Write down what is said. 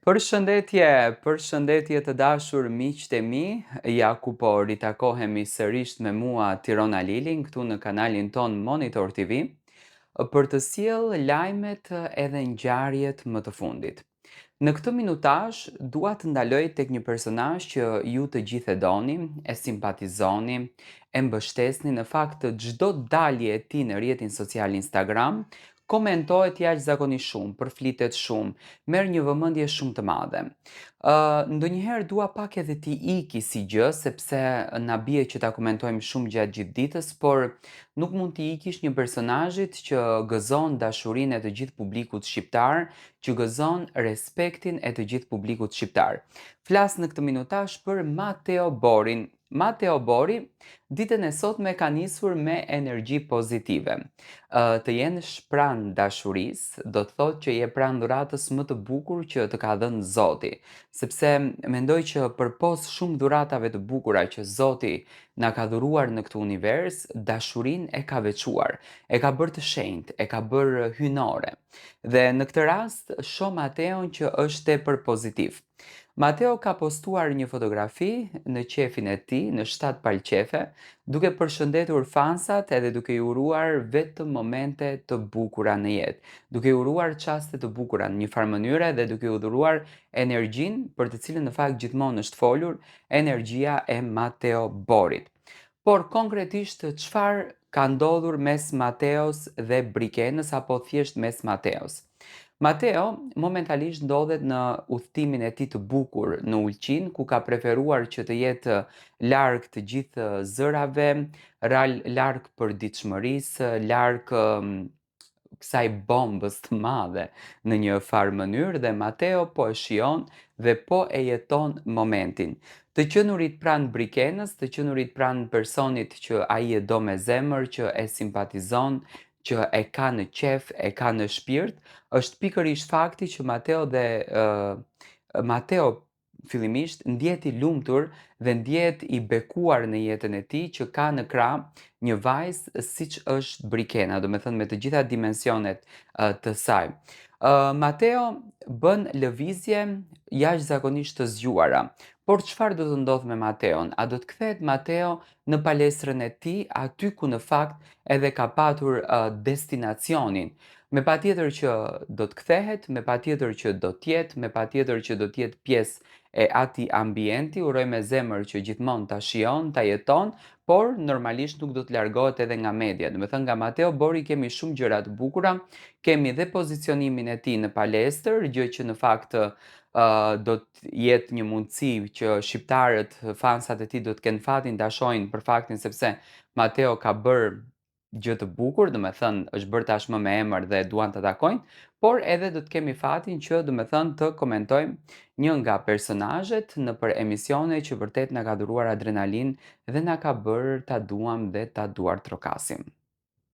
Përshëndetje të dashur miqtë e mi, ja ku po ritakohemi sërish me mua Tirona Lilin këtu në kanalin ton Monitor TV, për të sjellë lajmet edhe ngjarjet më të fundit. Në këtë minutazh dua të ndaloj tek një personazh që ju të gjithë e doni, e simpatizoni, e mbështesni, në fakt çdo dalje e tij në rrjetin social Instagram komentohet jashtëzakonisht shumë, përflitet shumë, merr një vëmendje shumë të madhe. Ndonjëherë dua pak edhe t'i iki si gjë, sepse na bie që ta komentojmë shumë gjatë gjithë ditës, por nuk mund t'i ikish një personazhit që gëzon dashurinë e të gjithë publikut shqiptar, që gëzon respektin e të gjithë publikut shqiptar. Flas në këtë minutazh për Mateo Borin. Mateo Bori ditën e sotme ka nisur me energji pozitive. Të jenë shpran dashurisë, do të thotë që je pranë dhuratës më të bukur që të ka dhënë Zoti, sepse mendoj që përpos shumë dhuratave të bukura që Zoti na ka dhuruar në këtë univers, dashurinë e ka veçuar, e ka bërë të shenjtë, e ka bërë hyjnore. Dhe në këtë rast shoh Mateon që është tepër pozitiv. Mateo ka postuar një fotografi në qefin e tij, në 7 palë qefe, duke përshëndetur fansat edhe duke i uruar vetëm momente të bukura në jetë, duke i uruar çaste të bukura në një farë mënyre dhe duke u dhuruar energjinë për të cilën në fakt gjithmonë është folur, energjia e Mateo Borit. Por konkretisht çfarë ka ndodhur mes Mateos dhe Brikenës apo thjesht mes Mateos? Mateo momentalisht ndodhet në udhëtimin e tij të bukur në Ulqin, ku ka preferuar që të jetë larg të gjithë zërave, larg përditshmërisë, larg kësaj bombës të madhe në një farë mënyrë dhe Mateo po e shijon dhe po e jeton momentin. Të qenurit pranë Brikenës, të qenurit pranë personit që ai e do me zemër, që e simpatizon, që e ka në qef, e ka në shpirt, është pikërisht fakti që Mateo fillimisht ndjehet i lumtur dhe ndjehet i bekuar në jetën e tij që ka në krah një vajzë siç është Brikena, domethënë me të gjitha dimensionet të saj. Mateo bën lëvizje jashtëzakonisht të zgjuara. Por çfarë do të ndodh me Mateon? A do të kthehet Mateo në palestrën e tij, aty ku në fakt edhe ka patur destinacionin? Patjetër që do të kthehet, patjetër që do t'jetë, patjetër që do t'jetë pjesë e atij ambienti, uroj me zemër që gjithmonë ta shijon, ta jeton, por normalisht nuk do të largohet edhe nga media. Domethënë nga Mateo Bori kemi shumë gjëra të bukura, kemi dhe pozicionimin e tij në palestër, gjë që në fakt do të jetë një mundësi që shqiptarët, fansat e tij do të kenë fatin ta shohin për faktin sepse Mateo ka bërë gjë të bukur, domethënë është bërë tashmë me emër dhe duan ta takojnë, por edhe do të kemi fatin që domethënë të komentojmë një nga personazhet nëpër emisione që vërtet na ka dhuruar adrenalinë dhe na ka bërë ta duam dhe ta duartrokasim.